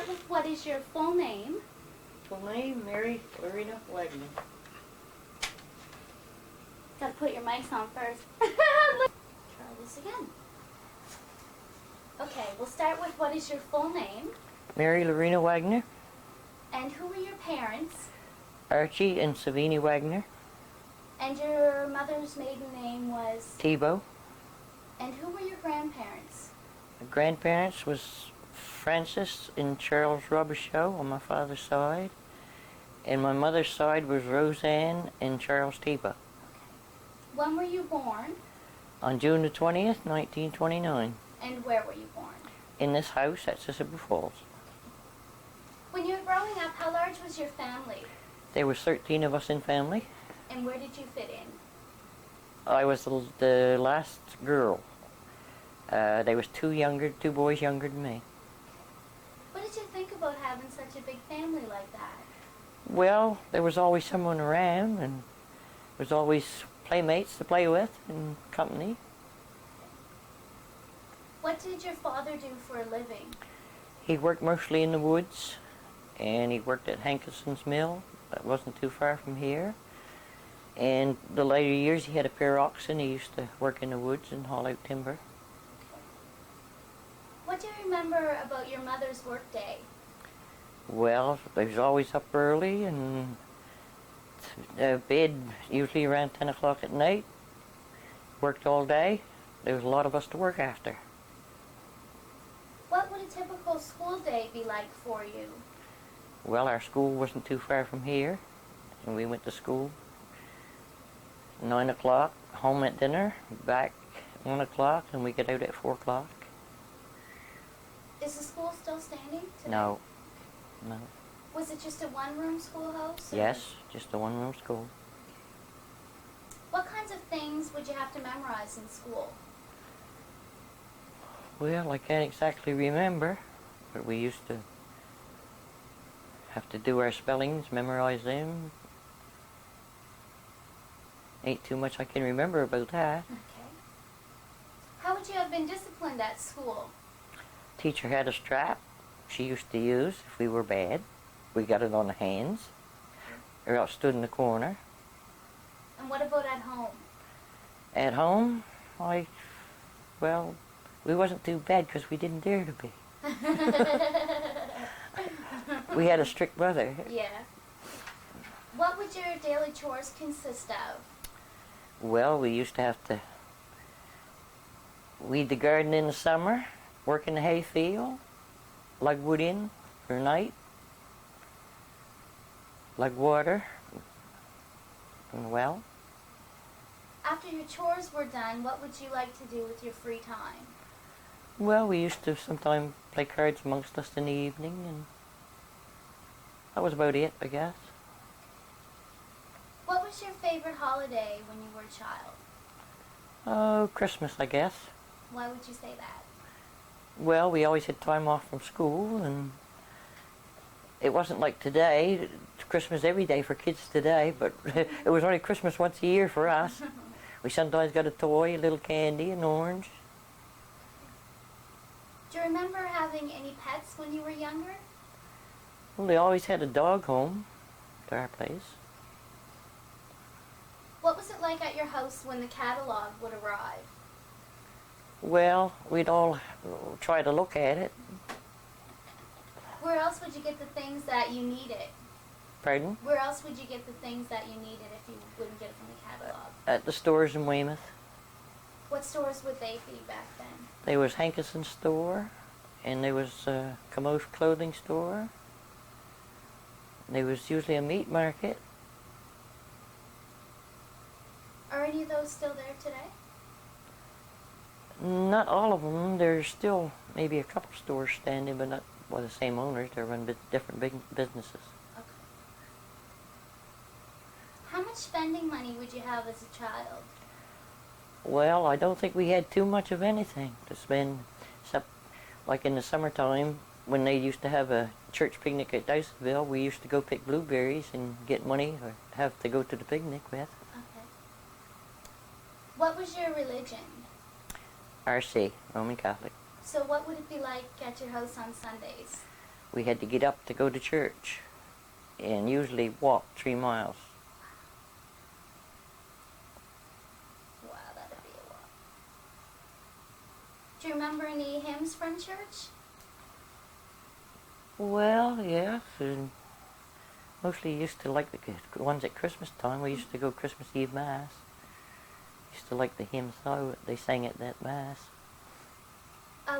start with what is your full name? Full name, Mary Laurena Wagner. Gotta put your mics on first. Try this again. Okay, we'll start with what is your full name? Mary Laurena Wagner. And who were your parents? Archie and Savini Wagner. And your mother's maiden name was? Tebow. And who were your grandparents? My grandparents was Francis and Charles Robichaud on my father's side. And my mother's side was Roseanne and Charles Tebow. When were you born? On June the 20th, 1929. And where were you born? In this house at Sissebu Falls. When you were growing up, how large was your family? There was 13 of us in family. And where did you fit in? I was the last girl. There was two boys younger than me. What did you think about having such a big family like that? Well, there was always someone around, and there was always playmates to play with and company. What did your father do for a living? He worked mostly in the woods, and he worked at Hankinson's mill. That wasn't too far from here. And the later years, he had a pair of oxen. He used to work in the woods and haul out timber. What do you remember about your mother's work day? Well, they was always up early and bed usually around 10 o'clock at night. Worked all day. There was a lot of us to work after. What would a typical school day be like for you? Well, our school wasn't too far from here, and we went to school 9 o'clock, home at dinner, back 1 o'clock, and we get out at 4 o'clock. Is the school still standing today? No. Was it just a one-room schoolhouse? Yes, just a one-room school. What kinds of things would you have to memorize in school? Well, I can't exactly remember, but we used to have to do our spellings, memorize them. Ain't too much I can remember about that. Okay. How would you have been disciplined at school? Teacher had a strap she used to use if we were bad. We got it on the hands, or else stood in the corner. And what about at home? At home, well, we wasn't too bad because we didn't dare to be. We had a strict brother. Yeah. What would your daily chores consist of? Well, we used to have to weed the garden in the summer, work in the hay field, lug wood in for night, lug water from the well. After your chores were done, what would you like to do with your free time? Well, we used to sometimes play cards amongst us in the evening, and that was about it, I guess. What was your favorite holiday when you were a child? Oh, Christmas, I guess. Why would you say that? Well, we always had time off from school, and it wasn't like today. It's Christmas every day for kids today, but it was only Christmas once a year for us. We sometimes got a toy, a little candy, an orange. Do you remember having any pets when you were younger? Well, they always had a dog home to our place. What was it like at your house when the catalog would arrive? Well, we'd all try to look at it. Where else would you get the things that you needed? Pardon? Where else would you get the things that you needed if you wouldn't get it from the catalog? At the stores in Weymouth. What stores would they be back then? There was Hankinson's store, and there was Camosh clothing store. There was usually a meat market. Are any of those still there today? Not all of them. There's still maybe a couple stores standing, but not by the same owners. They run different big businesses. Okay. How much spending money would you have as a child? Well, I don't think we had too much of anything to spend, except like in the summertime when they used to have a church picnic at Diceville. We used to go pick blueberries and get money or have to go to the picnic with. Okay. What was your religion? RC, Roman Catholic. So what would it be like at your house on Sundays? we had to get up to go to church and usually walk 3 miles. Wow, that'd be a lot. Do you remember any hymns from church? Well, yes, and mostly used to like the ones at Christmas time. We used to go Christmas Eve Mass. Used to like the hymns though they sang at that Mass.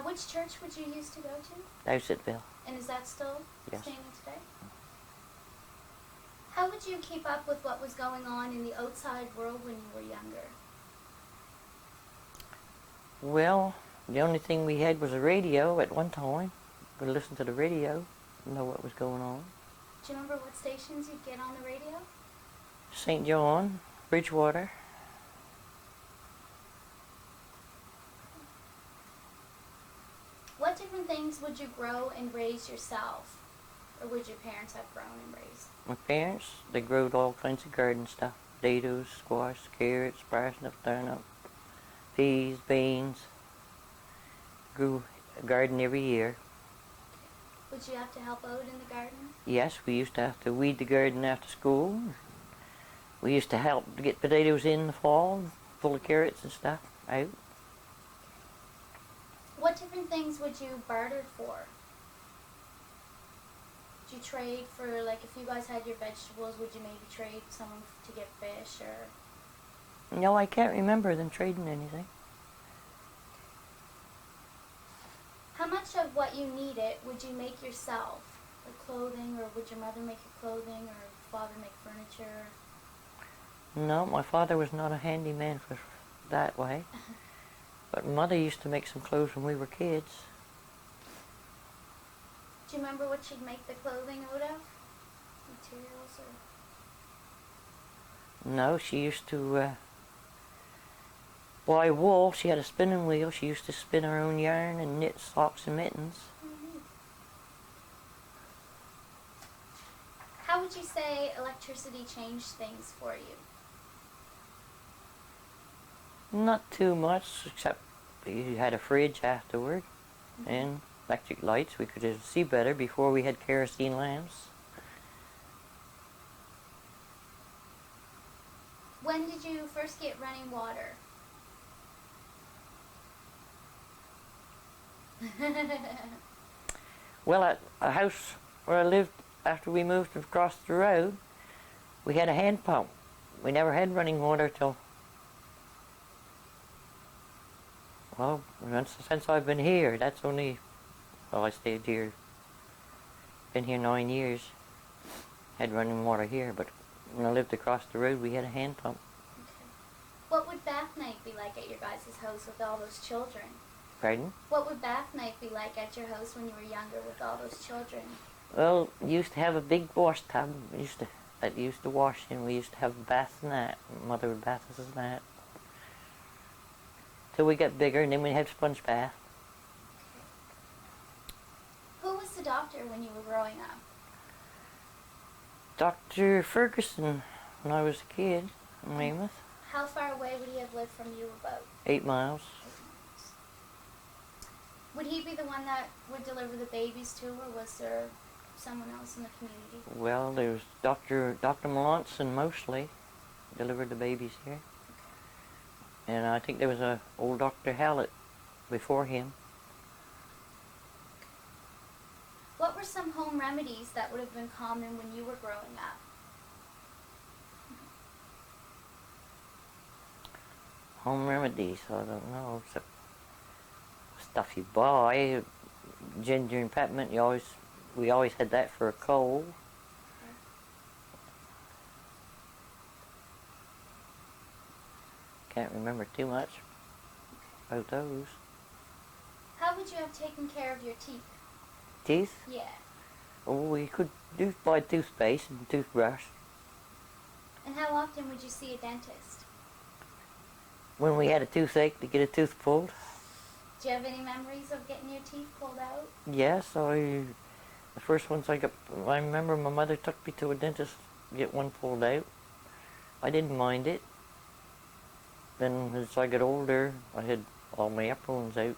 Which church would you used to go to? Dowsettville. And is that still Yes. standing today? How would you keep up with what was going on in the outside world when you were younger? Well, the only thing we had was a radio at one time. We'd listen to the radio, know what was going on. Do you remember what stations you'd get on the radio? St. John, Bridgewater. What different things would you grow and raise yourself? Or would your parents have grown and raised? My parents, they growed all kinds of garden stuff. Potatoes, squash, carrots, parsnips, turnip, peas, beans. Grew a garden every year. Would you have to help out in the garden? Yes, we used to have to weed the garden after school. We used to help to get potatoes in the fall, full of carrots and stuff out. What different things would you barter for? Would you trade for, like, if you guys had your vegetables, would you maybe trade someone to get fish or? No, I can't remember them trading anything. How much of what you needed would you make yourself? Like clothing, or would your mother make your clothing, or father make furniture? No, my father was not a handyman for that way. But mother used to make some clothes when we were kids. Do you remember what she'd make the clothing out of? Materials or? No, she used to buy wool. She had a spinning wheel. She used to spin her own yarn and knit socks and mittens. Mm-hmm. How would you say electricity changed things for you? Not too much, except you had a fridge afterward, and electric lights. We could see better before we had kerosene lamps. When did you first get running water? Well, at a house where I lived after we moved across the road, we had a hand pump. We never had running water till, well, since I've been here. That's only, well, I stayed here, been here 9 years. Had running water here, but when I lived across the road, we had a hand pump. Okay. What would bath night be like at your guys' house with all those children? Pardon? What would bath night be like at your house when you were younger with all those children? Well, we used to have a big wash tub. That used to wash in. We used to have a bath in that. Mother would bath us in that. Till we got bigger, and then we had sponge bath. Who was the doctor when you were growing up? Dr. Ferguson, when I was a kid in Weymouth. How far away would he have lived from you about? 8 miles. Would he be the one that would deliver the babies too, or was there someone else in the community? Well, there was Dr. Melanson mostly delivered the babies here. And I think there was a old Dr. Hallett before him. What were some home remedies that would have been common when you were growing up? Home remedies, I don't know, except stuff you buy. Ginger and peppermint, we always had that for a cold. Can't remember too much about those. How would you have taken care of your teeth? Teeth? Yeah. Oh, we could buy toothpaste and toothbrush. And how often would you see a dentist? When we had a toothache, to get a tooth pulled. Do you have any memories of getting your teeth pulled out? Yes, the first ones I remember my mother took me to a dentist to get one pulled out. I didn't mind it. Then as I got older, I had all my upper ones out.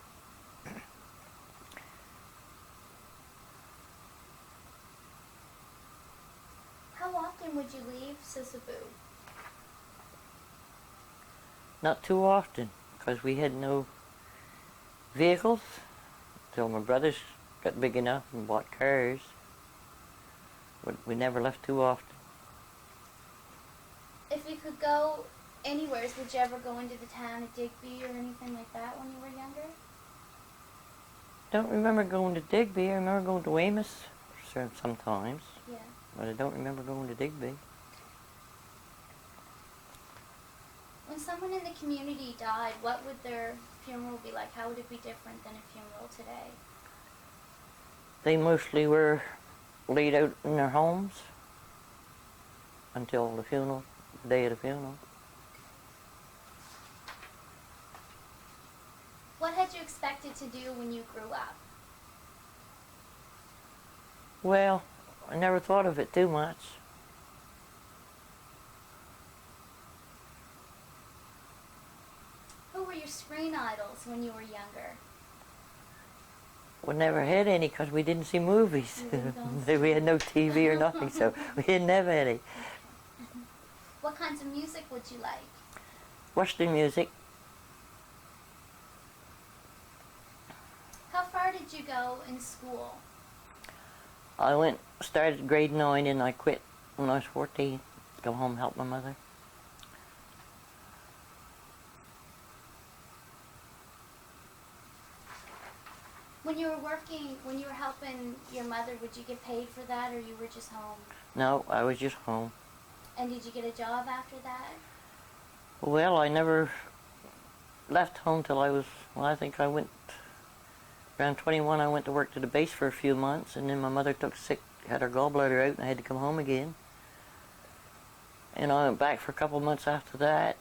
would you leave Sisaboo? Not too often, because we had no vehicles till my brothers got big enough and bought cars. But we never left too often. If you could go anywhere, would you ever go into the town of Digby or anything like that when you were younger? Don't remember going to Digby. I remember going to Weymouth sometimes. Yeah. But I don't remember going to Digby. When someone in the community died, what would their funeral be like? How would it be different than a funeral today? They mostly were laid out in their homes until the funeral, the day of the funeral. What had you expected to do when you grew up? Well, I never thought of it too much. Who were your screen idols when you were younger? We never had any because we didn't see movies. We had no TV or nothing, so we didn't have any. What kinds of music would you like? Western music. How far did you go in school? I started grade 9 and I quit when I was 14. Go home, help my mother. When you were working, when you were helping your mother, would you get paid for that or you were just home? No, I was just home. And did you get a job after that? Well, I never left home till I think I went, around 21 I went to work to the base for a few months, and then my mother took sick, had her gallbladder out, and I had to come home again. And I went back for a couple months after that,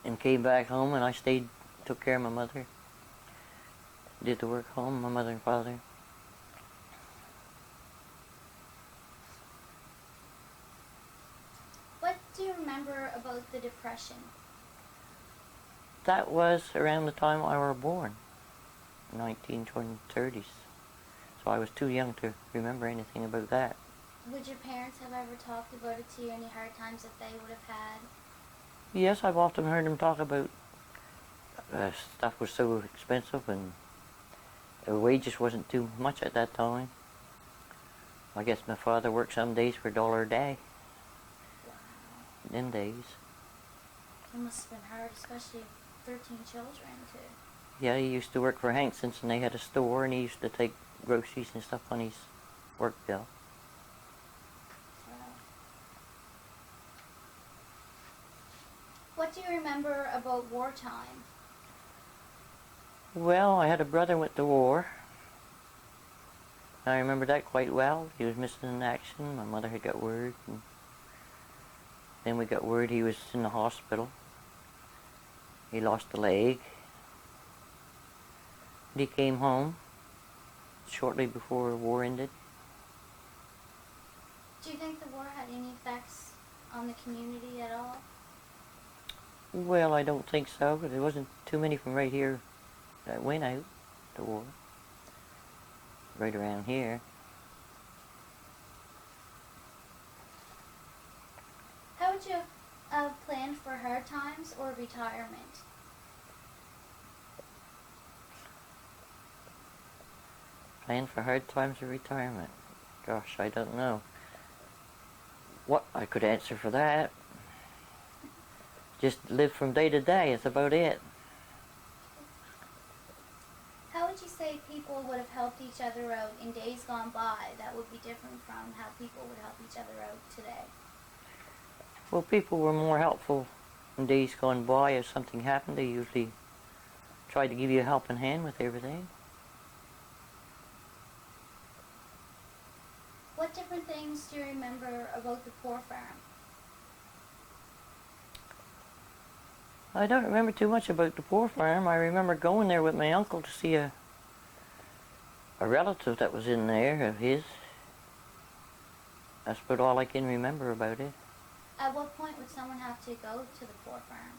and came back home, and I stayed, took care of my mother. Did the work home, my mother and father. What do you remember about the Depression? That was around the time I was born, 1930s. So I was too young to remember anything about that. Would your parents have ever talked about it to you, any hard times that they would have had? Yes, I've often heard them talk about stuff was so expensive and the wages wasn't too much at that time. I guess my father worked some days for $1 a day. Wow. Them days. It must have been hard, especially 13 children, too. Yeah, he used to work for Hankson's and they had a store and he used to take groceries and stuff on his work bill. Wow. What do you remember about wartime? Well, I had a brother went to war. I remember that quite well. He was missing in action. My mother had got word. And then we got word he was in the hospital. He lost a leg. And he came home shortly before the war ended. Do you think the war had any effects on the community at all? Well, I don't think so, but there wasn't too many from right here that went out to war. Right around here. How would you plan for hard times or retirement? Plan for hard times or retirement? Gosh, I don't know what I could answer for that. Just live from day to day, that's about it. How would you say people would have helped each other out in days gone by that would be different from how people would help each other out today? Well, people were more helpful in days gone by. If something happened, they usually tried to give you a helping hand with everything. What different things do you remember about the poor farm? I don't remember too much about the poor farm. I remember going there with my uncle to see a relative that was in there of his. That's about all I can remember about it. At what point would someone have to go to the poor farm?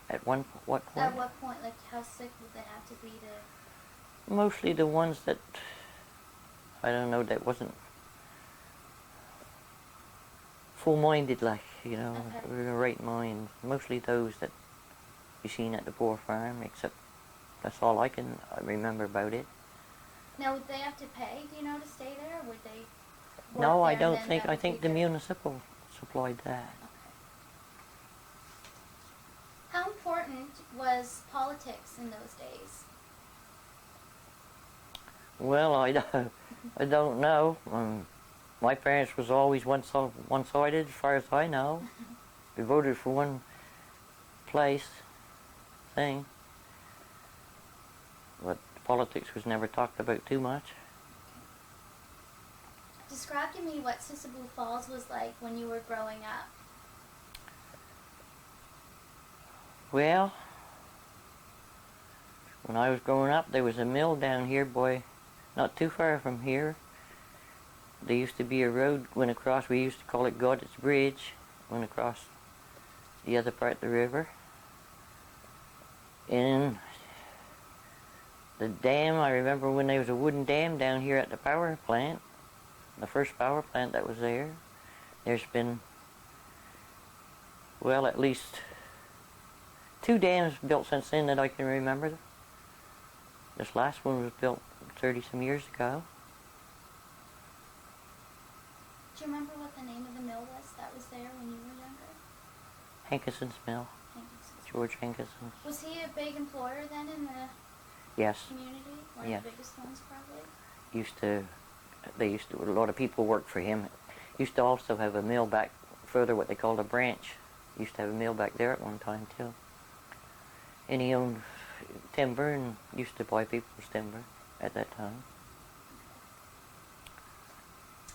At what point? At what point, like how sick would they have to be to... Mostly the ones that, I don't know, that full-minded, like, you know, Okay. we were right mind. Mostly those that you seen at the Boer farm, except that's all I can remember about it. Now, would they have to pay, do you know, to stay there, or would they work No, I there and don't then think. that I would think be the their... municipal supplied that. Okay. How important was politics in those days? Well, I don't know. My parents was always one-sided, as far as I know. We voted for one place, thing, but politics was never talked about too much. Describe to me what Sissebu Falls was like when you were growing up. Well, when I was growing up, there was a mill down here, boy, not too far from here. There used to be a road went across. We used to call it Goddard's Bridge. Went across the other part of the river. And the dam, I remember when there was a wooden dam down here at the power plant, the first power plant that was there. There's been, well, at least 2 dams built since then that I can remember. This last one was built 30-some years ago. Do you remember what the name of the mill was that was there when you were younger? Hankinson's Mill, Hankinson's. George Hankinson's. Was he a big employer then in the Yes. community? One Yes. of the biggest ones, probably? A lot of people worked for him. Used to also have a mill back further, what they called a branch. Used to have a mill back there at one time too. And he owned timber and used to buy people's timber at that time.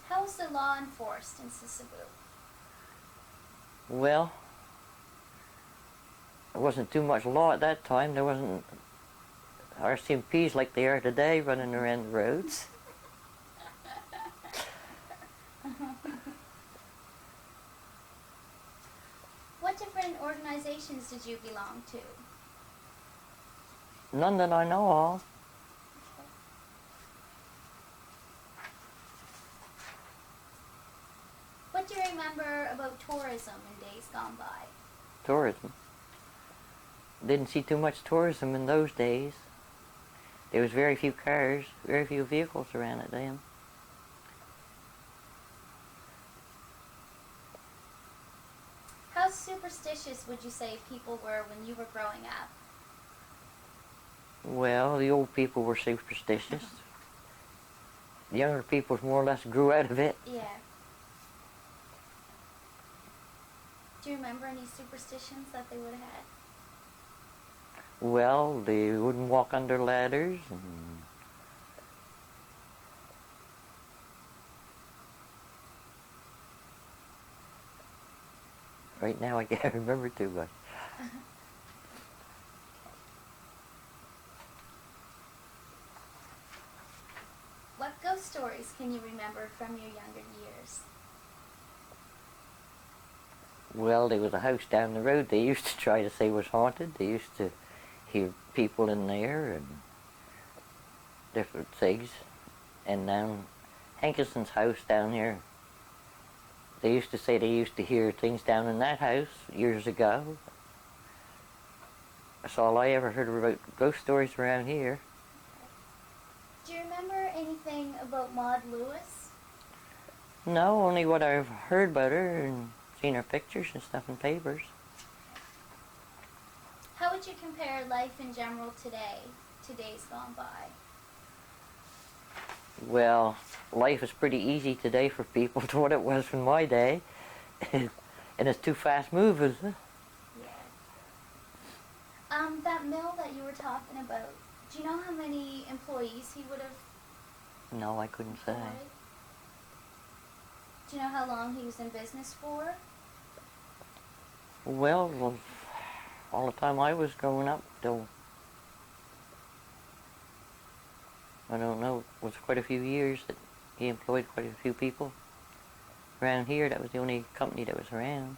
How was the law enforced in Sissebu? Well, there wasn't too much law at that time. There wasn't RCMPs like they are today running around the roads. What different organizations did you belong to? None that I know of. What do you remember about tourism in days gone by? Tourism. Didn't see too much tourism in those days. There was very few cars, very few vehicles around at then. How superstitious would you say people were when you were growing up? Well, the old people were superstitious. The younger people more or less grew out of it. Yeah. Do you remember any superstitions that they would have had? Well, they wouldn't walk under ladders, and right now I can't remember too much. What ghost stories can you remember from your younger years? Well, there was a house down the road they used to try to say was haunted. They used to hear people in there and different things. And down Hankinson's house down here, they used to say they used to hear things down in that house years ago. That's all I ever heard about ghost stories around here. Do you remember anything about Maud Lewis? No, only what I've heard about her and seen her pictures and stuff in papers. How would you compare life in general today to days gone by? Well, life is pretty easy today for people to what it was in my day. And it's too fast moving. Yeah. That mill that you were talking about, do you know how many employees he would have No, I couldn't say. employed? Do you know how long he was in business for? Well, all the time I was growing up till, I don't know, it was quite a few years that he employed quite a few people. Around here, that was the only company that was around.